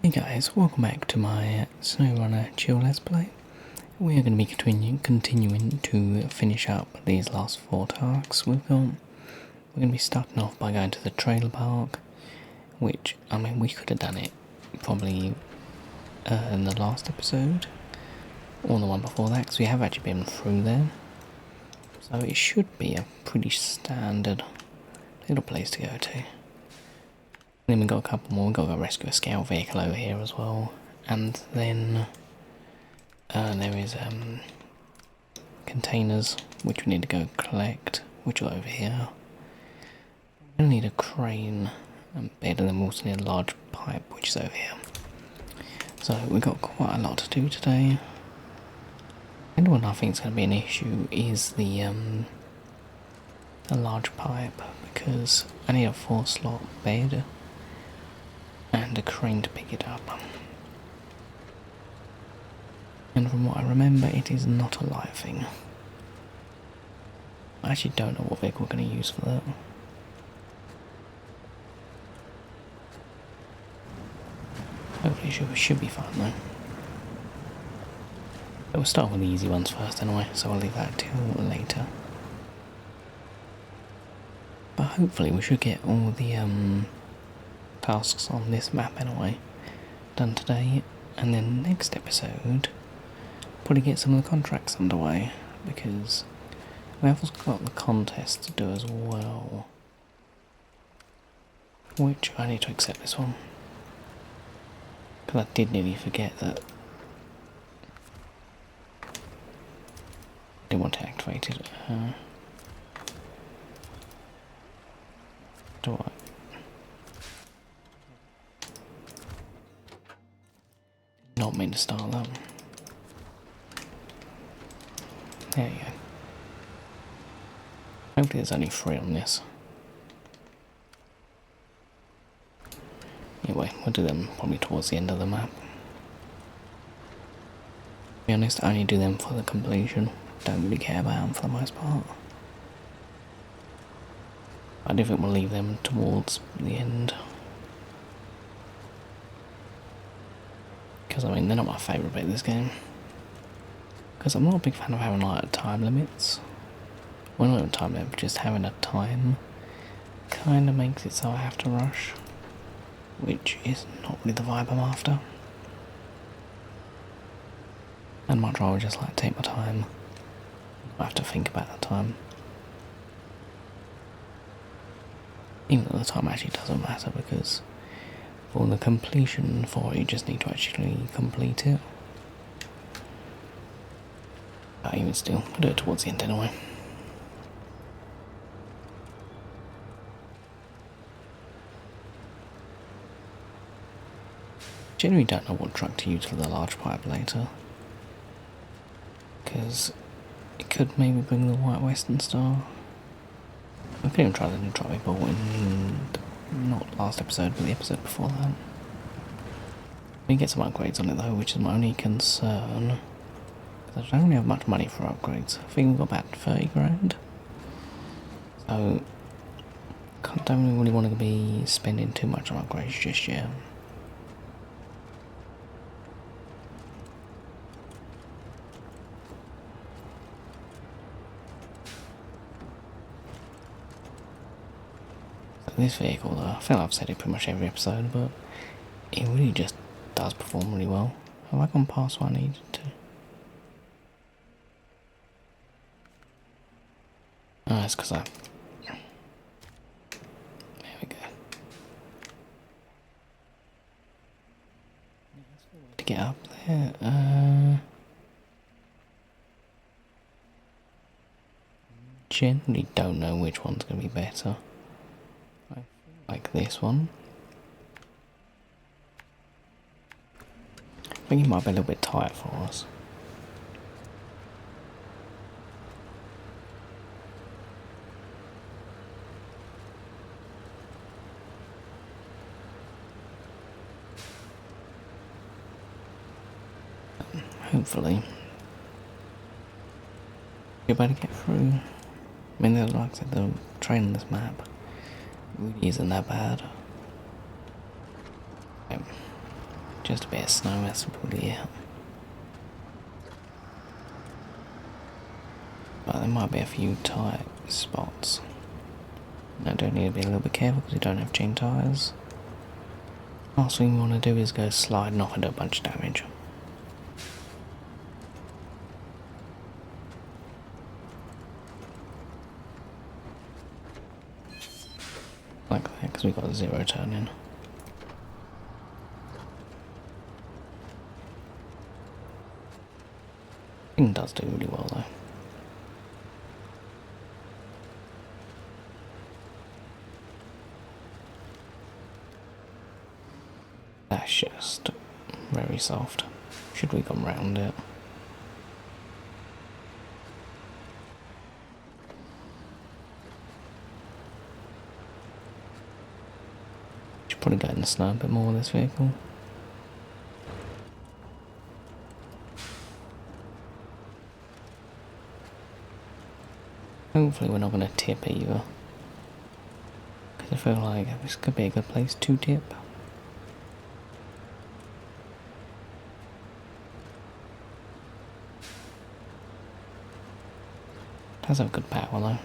Hey guys, welcome back to my Snowrunner chill let's play. We are going to be continuing to finish up these last 4 tasks we've got. We're going to be starting off by going to the trailer park, which, I mean, we could have done it probably in the last episode, or the one before that, because we have actually been through there. So it should be a pretty standard little place to go to. Then we've got a couple more. We've got to go rescue a scout vehicle over here as well. And then there is containers which we need to go collect, which are over here. We're going to need a crane and bed, and then we also need a large pipe which is over here. So we've got quite a lot to do today. And one I think is going to be an issue is the large pipe, because I need a 4-slot bed and a crane to pick it up. And from what I remember, it is not a light thing. I actually don't know what vehicle we're going to use for that. Hopefully it should be fine though. But we'll start with the easy ones first anyway, so I'll leave that till later. But hopefully we should get all the tasks on this map anyway done today, and then next episode probably get some of the contracts underway, because we have got the contest to do as well, which I need to accept this one, because I did nearly forget that I didn't want to activate it. Do I? Not meant to start that. There you go. Hopefully there's only 3 on this. Anyway, we'll do them probably towards the end of the map. To be honest, I only do them for the completion. Don't really care about them for the most part. I do think we'll leave them towards the end. Because, I mean, they're not my favourite bit of this game. Because I'm not a big fan of having, like, time limits. Well, not even time limit, but just having a time kind of makes it so I have to rush. Which is not really the vibe I'm after. I'd much rather just, like, take my time. I have to think about the time. Even though the time actually doesn't matter, because for the completion for it, you just need to actually complete it. But even still, I'll do it towards the end anyway. Generally don't know what truck to use for the large pipe later, because it could maybe bring the White Western Star. I could even try the new truck we bought in, not last episode, but the episode before that. We get some upgrades on it though, which is my only concern. Because I don't really have much money for upgrades. I think we've got about 30 grand. So, don't really want to be spending too much on upgrades just yet. This vehicle though, I feel like I've said it pretty much every episode, but it really just does perform really well. Have I gone past what I needed to? Oh, it's because there we go. To get up there, generally don't know which one's going to be better. Like this one. I think it might be a little bit tight for us. Hopefully you're about to get through. I mean, like I said, the train on this map really isn't that bad. Okay. Just a bit of snow, that's probably it. But there might be a few tight spots. I don't need to be a little bit careful because we don't have chain tyres. Last thing we want to do is go sliding off and do a bunch of damage. Like that, because we've got 0 turning. Thing does do really well though. That's just very soft. Should we come round it? Should probably go in the snow a bit more with this vehicle. Hopefully we're not going to tip either. Because I feel like this could be a good place to tip. It does have good power though.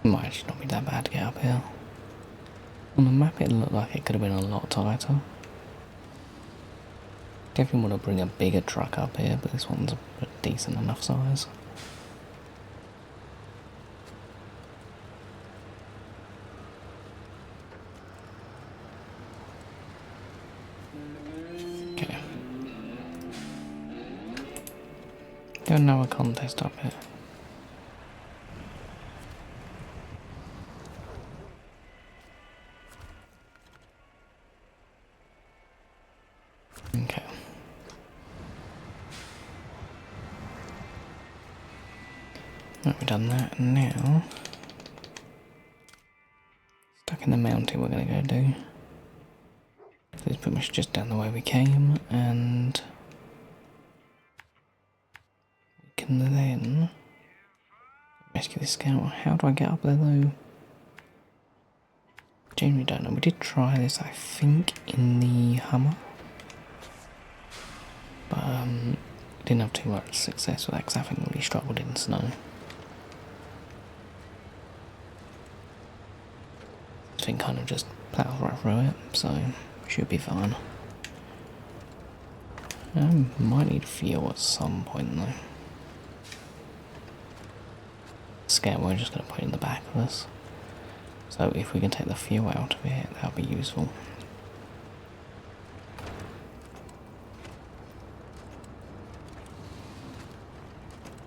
It might actually not be that bad to get up here. On the map it looked like it could have been a lot tighter. Definitely want to bring a bigger truck up here, but this one's a decent enough size. Okay. Do another contest up here. Okay. Right, we've done that, and now stuck in the mountain we're gonna go do. This is pretty much just down the way we came, and we can then rescue the scout. How do I get up there though? Genuinely don't know. We did try this, I think, in the Hummer. But didn't have too much success with that because I think we really struggled in snow. I think kind of just ploughed right through it, so should be fine. Might need fuel at some point though. Scout we're just going to put it in the back of us. So if we can take the fuel out of it, that'll be useful.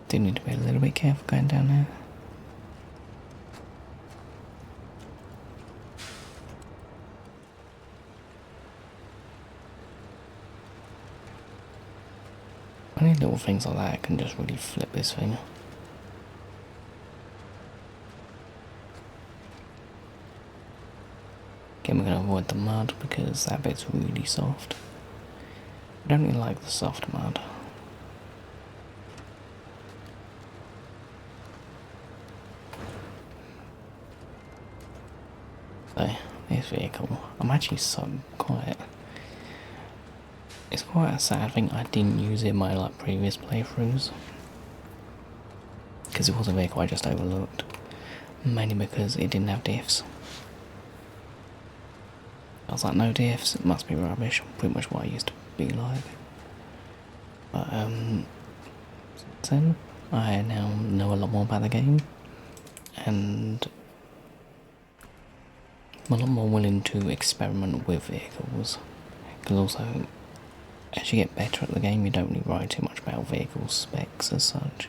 Do need to be a little bit careful going down there. Only little things like that can just really flip this thing. Again, we're going to avoid the mud because that bit's really soft. I don't really like the soft mud. So, this vehicle, I'm actually it's quite a sad thing I didn't use it in my previous playthroughs. Because it was a vehicle I just overlooked. Mainly because it didn't have diffs. I was like, no diffs, it must be rubbish. Pretty much what I used to be like. But since then, I now know a lot more about the game. And I'm a lot more willing to experiment with vehicles. Because also, as you get better at the game, you don't really worry too much about vehicle specs as such.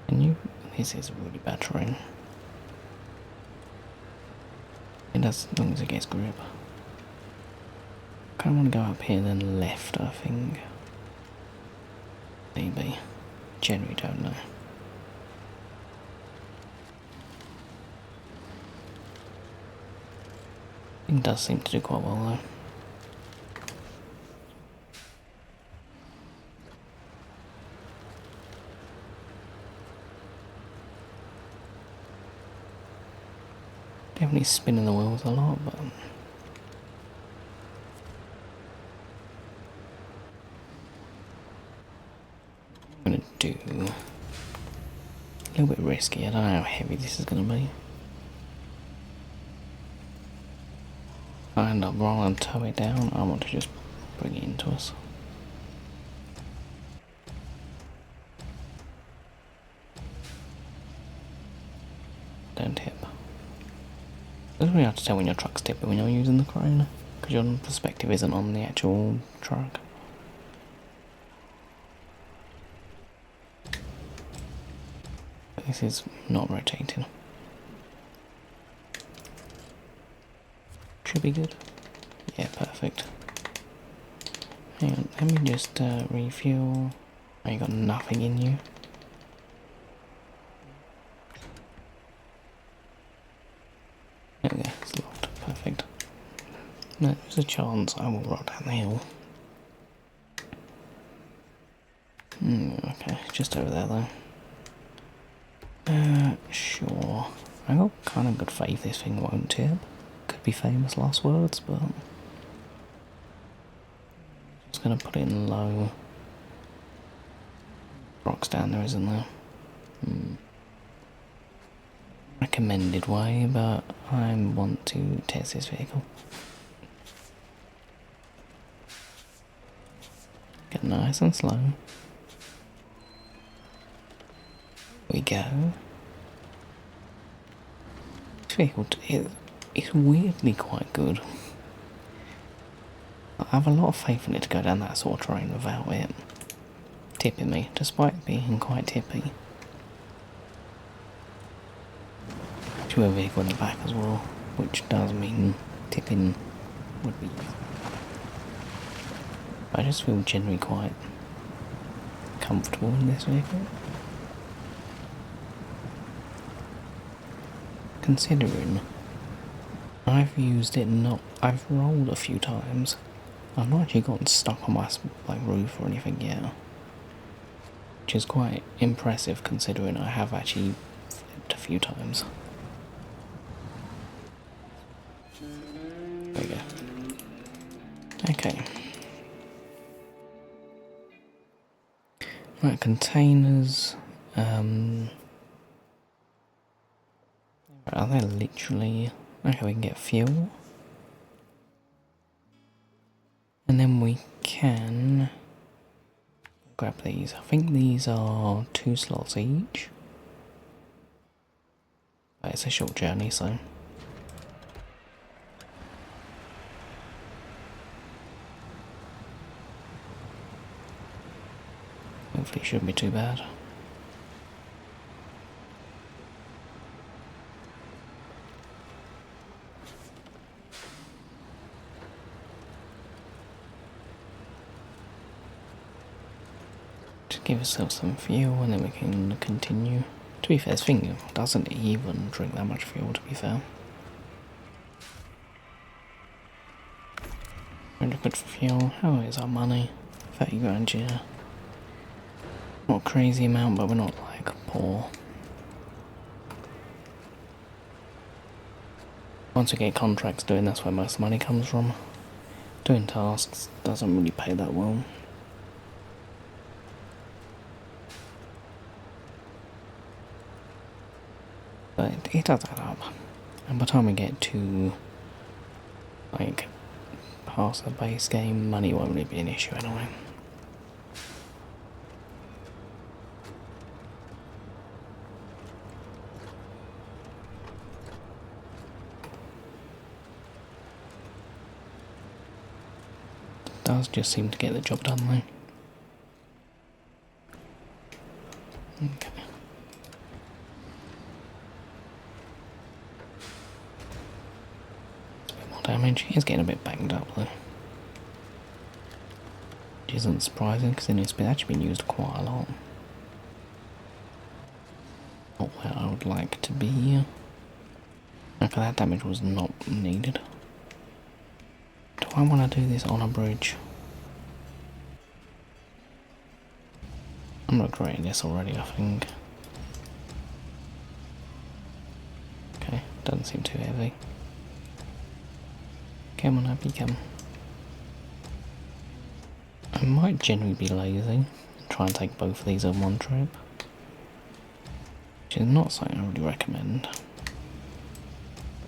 And this is really bad terrain. It does, as long as it gets grip. I kind of want to go up here then left, I think. Maybe. Generally don't know. It does seem to do quite well though. definitely spinning the wheels a lot, but I'm gonna do a little bit risky. I don't know how heavy this is gonna be. If I end up rolling and tow it down, I want to just bring it into us. Don't tip. It's really hard to tell when your truck's tipping when you're using the crane, because your perspective isn't on the actual truck. This is not rotating. Should be good. Yeah, perfect. Hang on, let me just refuel. Oh, you got nothing in you. There we go, it's locked. Perfect. No, there's a chance I will roll down the hill. Okay, just over there though. Sure. I got kind of good faith this thing won't tip. Could be famous last words, but just gonna put it in low. Rocks down there, isn't there? Recommended way, but I want to test this vehicle. Get nice and slow. We go. This vehicle is weirdly quite good. I have a lot of faith in it to go down that sort of terrain without it tipping me, despite being quite tippy. To a vehicle in the back as well, which does mean tipping would be. I just feel generally quite comfortable in this vehicle. Considering I've used it I've rolled a few times. I've not actually gotten stuck on my roof or anything yet. Which is quite impressive considering I have actually flipped a few times. There we go. Okay. Right, containers. Are they literally... Okay, we can get fuel. And then we can grab these. I think these are 2 slots each. But it's a short journey, so... hopefully it shouldn't be too bad. Give ourselves some fuel and then we can continue. To be fair, this thing doesn't even drink that much fuel, to be fair. 100 quid for fuel. How is our money? 30 grand, yeah. Not a crazy amount, but we're not like poor. Once we get contracts doing, that's where most money comes from. Doing tasks doesn't really pay that well. But it does add up. And by the time we get to, like, past the base game, money won't really be an issue anyway. It does just seem to get the job done though. Okay. Damage. He's getting a bit banged up though. Which isn't surprising because then it's actually been used quite a lot. Not where I would like to be. Okay, that damage was not needed. Do I want to do this on a bridge? I'm regretting this already, I think. Okay, doesn't seem too heavy. Come on, Abby, come. I might generally be lazy and try and take both of these on one trip. Which is not something I really recommend. But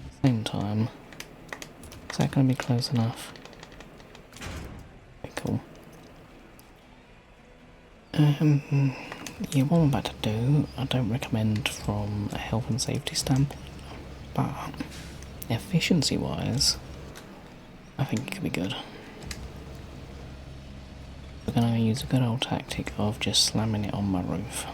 at the same time, is that going to be close enough? Okay, cool. Yeah, what I'm about to do, I don't recommend from a health and safety standpoint, but efficiency wise, I think it could be good. We're going to use a good old tactic of just slamming it on my roof.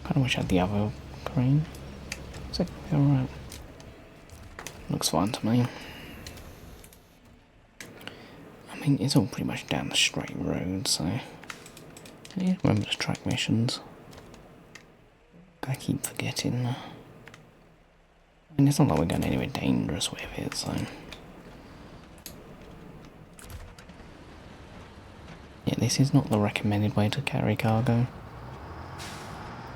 Kind of wish I had the other crane. Is that going to be alright? Looks fine to me. I mean, it's all pretty much down the straight road, so yeah, remember the track missions. I keep forgetting. I mean, it's not like we're going anywhere dangerous with it, so yeah, this is not the recommended way to carry cargo.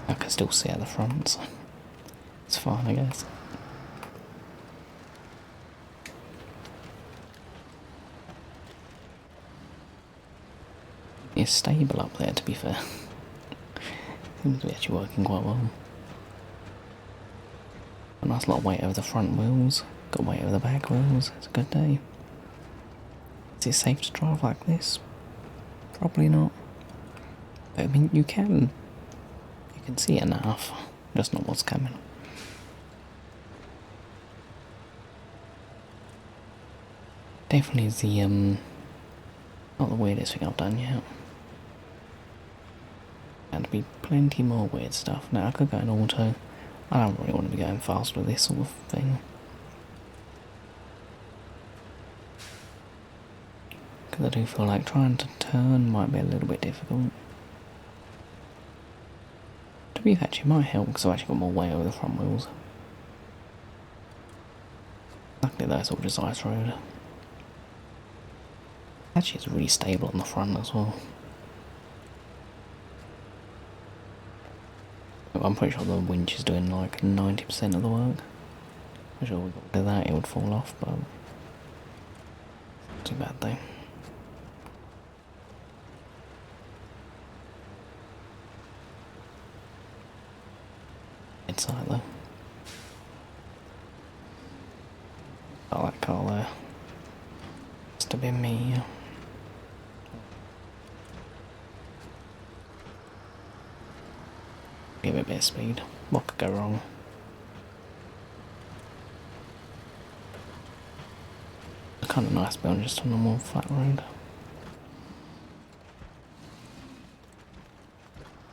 I can still see at the front, so it's fine, I guess. It's stable up there, to be fair. Seems to be actually working quite well. A nice lot of weight over the front wheels, got weight over the back wheels, it's a good day. Is it safe to drive like this? Probably not. But I mean, you can see enough, just not what's coming. Definitely is the, not the weirdest thing I've done yet. And to be plenty more weird stuff. Now I could go in auto. I don't really want to be going fast with this sort of thing. Because I do feel like trying to turn might be a little bit difficult. To be fair, it might help because I've actually got more weight over the front wheels. Luckily though, it's all just ice road. Actually, it's really stable on the front as well. I'm pretty sure the winch is doing like 90% of the work. I'm sure we got to do that, it would fall off, but not too bad though. Inside though. I like that car there. Must have been me. Give it a bit of speed. What could go wrong? It's kind of nice being just on a more flat road.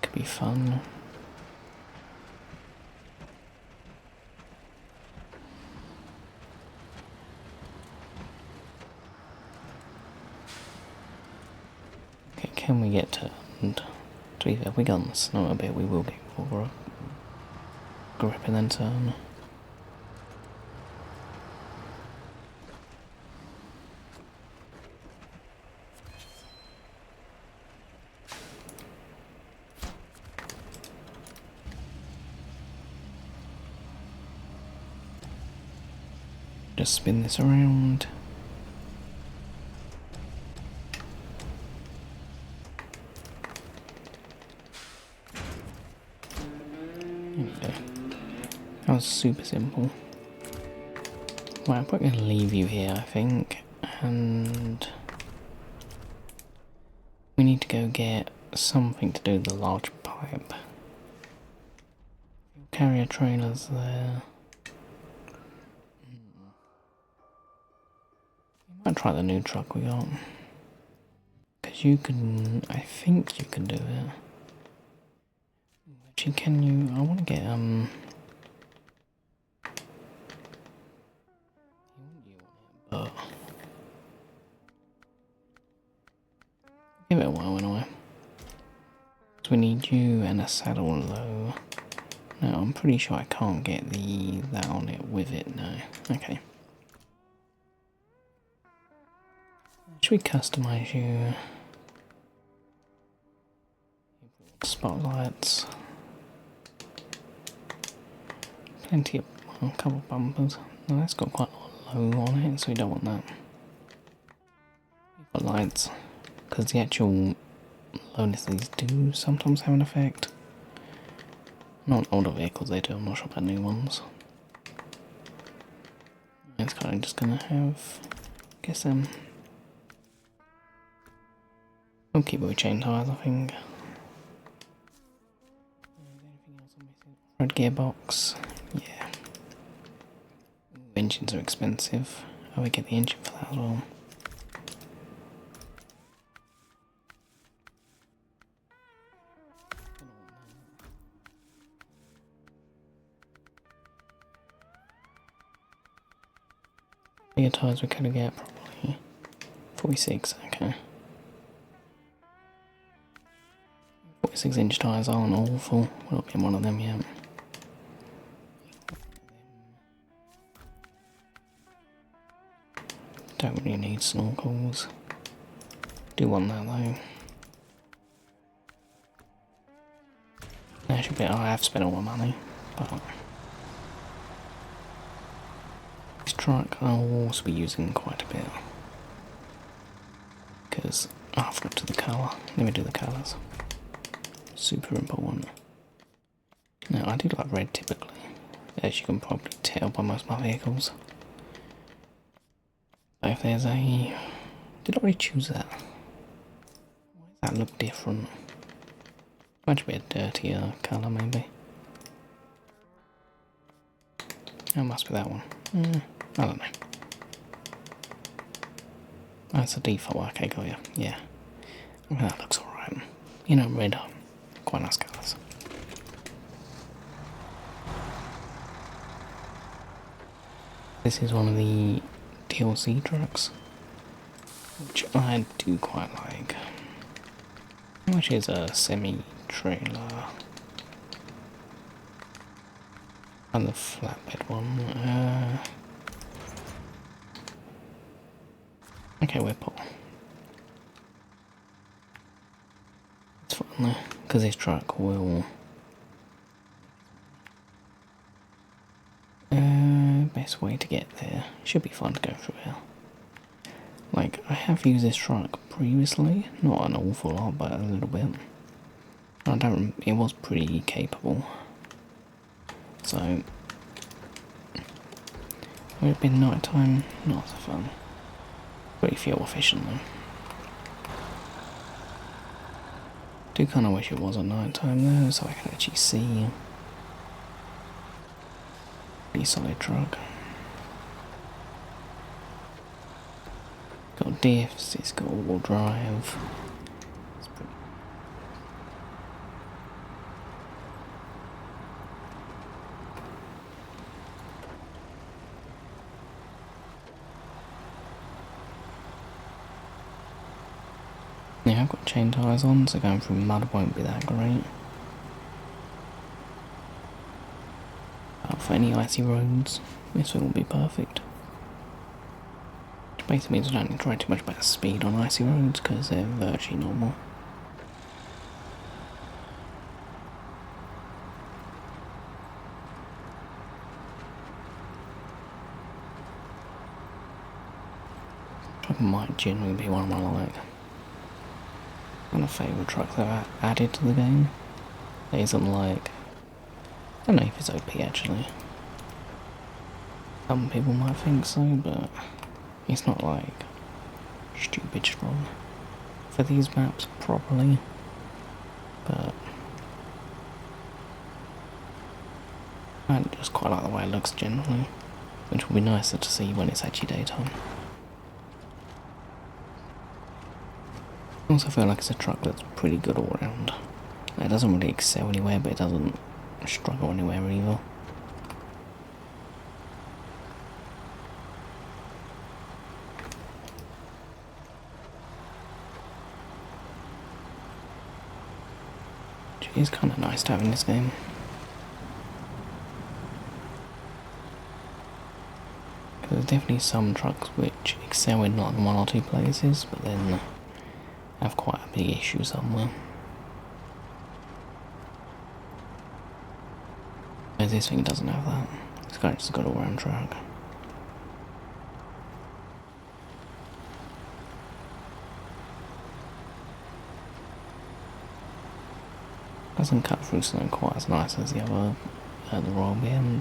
Could be fun. Okay, can we get turned? To be fair, if we get on the snow a bit, we will get more grip and then turn. Just spin this around. There we go. That was super simple. Right, I'm probably going to leave you here, I think, and we need to go get something to do with the large pipe. Carrier trailers there. Might try the new truck we got. Because you can, I think you can do it. Actually, can you, I want to get, but give it a while anyway. So we need you and a saddle low. No, I'm pretty sure I can't get that on it with it, no. Okay. Should we customize you? spotlights. Plenty of, well, a couple of bumpers. No, that's got quite a lot of low on it, so we don't want that. We've got lights, because the actual lowness of these do sometimes have an effect. Not older vehicles they do, I'm not sure about new ones. It's kind of just gonna have, I guess, I'll keep it with chain tires, I think. Anything else I'm missing? Red gearbox, yeah. Engines are expensive. I would get the engine for that as well. Bigger tyres we could get probably 46, okay. 46-inch tyres aren't awful, we're not getting one of them yet. Don't really need snorkels. Do want that though. Actually, I have spent all my money, but this truck I'll also be using quite a bit. Because I forgot to the colour. Let me do the colours. Super important. Now, I do like red typically, as you can probably tell by most of my vehicles. So if there's a... Did I already choose that? Why does that look different? Might be a dirtier colour maybe. That must be that one. I don't know. That's a default, okay, got you. Yeah. I mean, that looks alright. You know, red, quite nice colours. This is one of the DLC trucks, which I do quite like. Which is a semi-trailer. And the flatbed one. Okay, we're Paul. It's fine though, because this truck will... best way to get there. Should be fun to go through here. Like, I have used this truck previously, not an awful lot, but a little bit. It was pretty capable. So, would it be night time? Not so fun. Pretty fuel efficient though. Do kind of wish it was at night time though, so I can actually see. Pretty solid truck. Got diffs, it's got all-wheel drive. It's pretty. Yeah, I've got chain tyres on, so going through mud won't be that great. But for any icy roads, this one will be perfect. Which basically means I don't need to worry too much about speed on icy roads, because they're virtually normal. Truck might generally be one of my one of the favourite trucks I've added to the game. It isn't like... I don't know if it's OP actually. Some people might think so, but it's not like stupid strong for these maps probably. But I just quite like the way it looks generally, which will be nicer to see when it's actually daytime. I also feel like it's a truck that's pretty good all round. It doesn't really excel anywhere, but it doesn't struggle anywhere either. Which is kind of nice to have in this game. There's definitely some trucks which excel in like one or two places, but then have quite a big issue somewhere. Whereas this thing doesn't have that. It's kind of just got all-round track. Doesn't cut through snow quite as nice as the other, the Royal BM,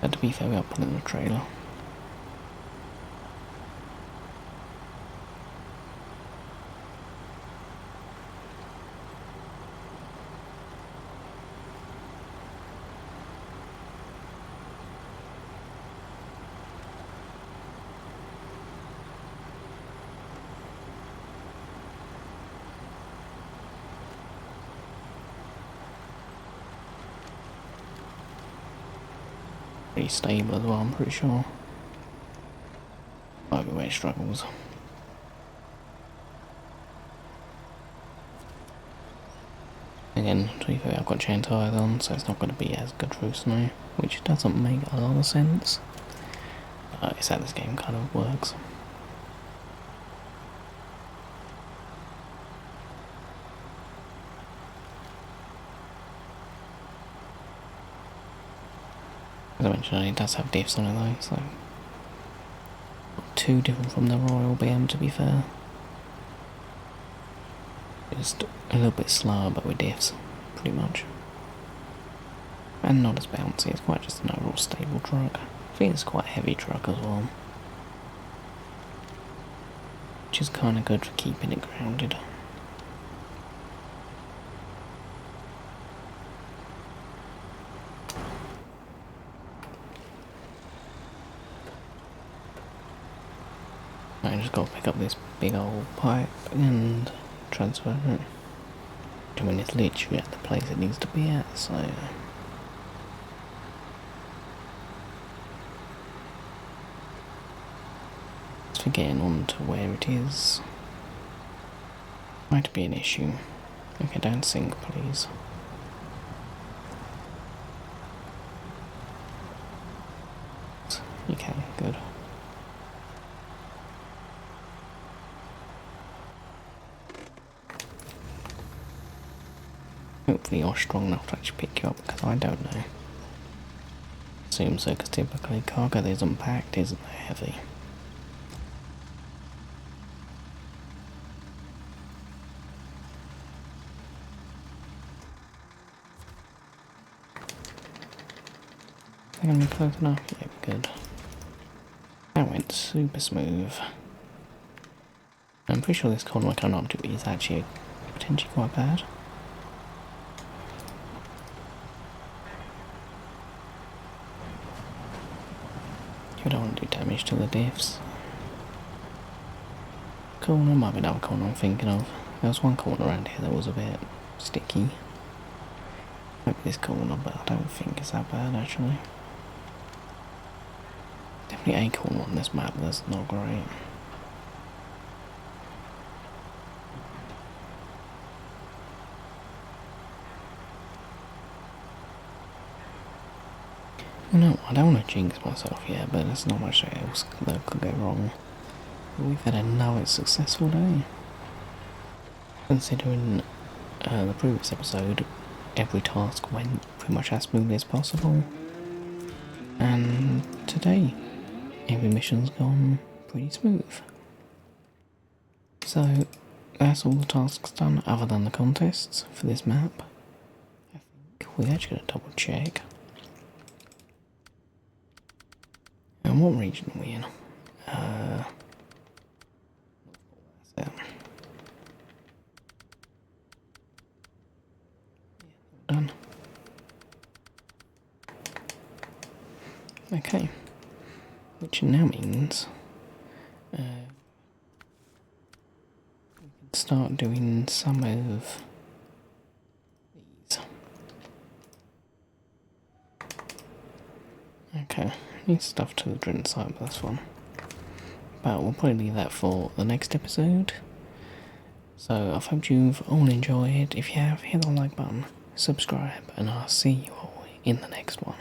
but to be fair, we are putting in the trailer. Pretty stable as well, I'm pretty sure. Might be where it struggles. Again, to be fair, I've got chain tyres on, so it's not going to be as good through snow, which doesn't make a lot of sense. It's how this game kind of works. As I mentioned, it does have diffs on it though, so not too different from the Royal BM to be fair. Just a little bit slower but with diffs, pretty much. And not as bouncy, it's quite just an overall stable truck. I think it's quite a heavy truck as well. Which is kind of good for keeping it grounded. I just got to pick up this big old pipe and transfer it. I mean, it's literally at the place it needs to be at, so... It's for getting on to where it is. Might be an issue. Okay, don't sink, please. Okay, good. Hopefully you're strong enough to actually pick you up, because I don't know. Assume so, because typically cargo that isn't packed isn't that heavy. They're going to be close enough? Yeah, good. That went super smooth. I'm pretty sure this corner I can't up to is actually potentially quite bad. You don't want to do damage to the diffs. Corner might be another corner I'm thinking of. There was one corner around here that was a bit sticky. Maybe this corner, but I don't think it's that bad actually. Definitely a corner on this map that's not great. No, I don't want to jinx myself yet, but there's not much else that could go wrong. But we've had another successful day. Considering the previous episode, every task went pretty much as smoothly as possible. And today, every mission's gone pretty smooth. So, that's all the tasks done other than the contests for this map. I think we're actually going to double check. And what region are we in? Done. Okay. Which now means we can start doing some of these. Okay. Need stuff to the driven side, but that's fun. But we'll probably leave that for the next episode. So I hope you've all enjoyed. If you have, hit the like button, subscribe, and I'll see you all in the next one.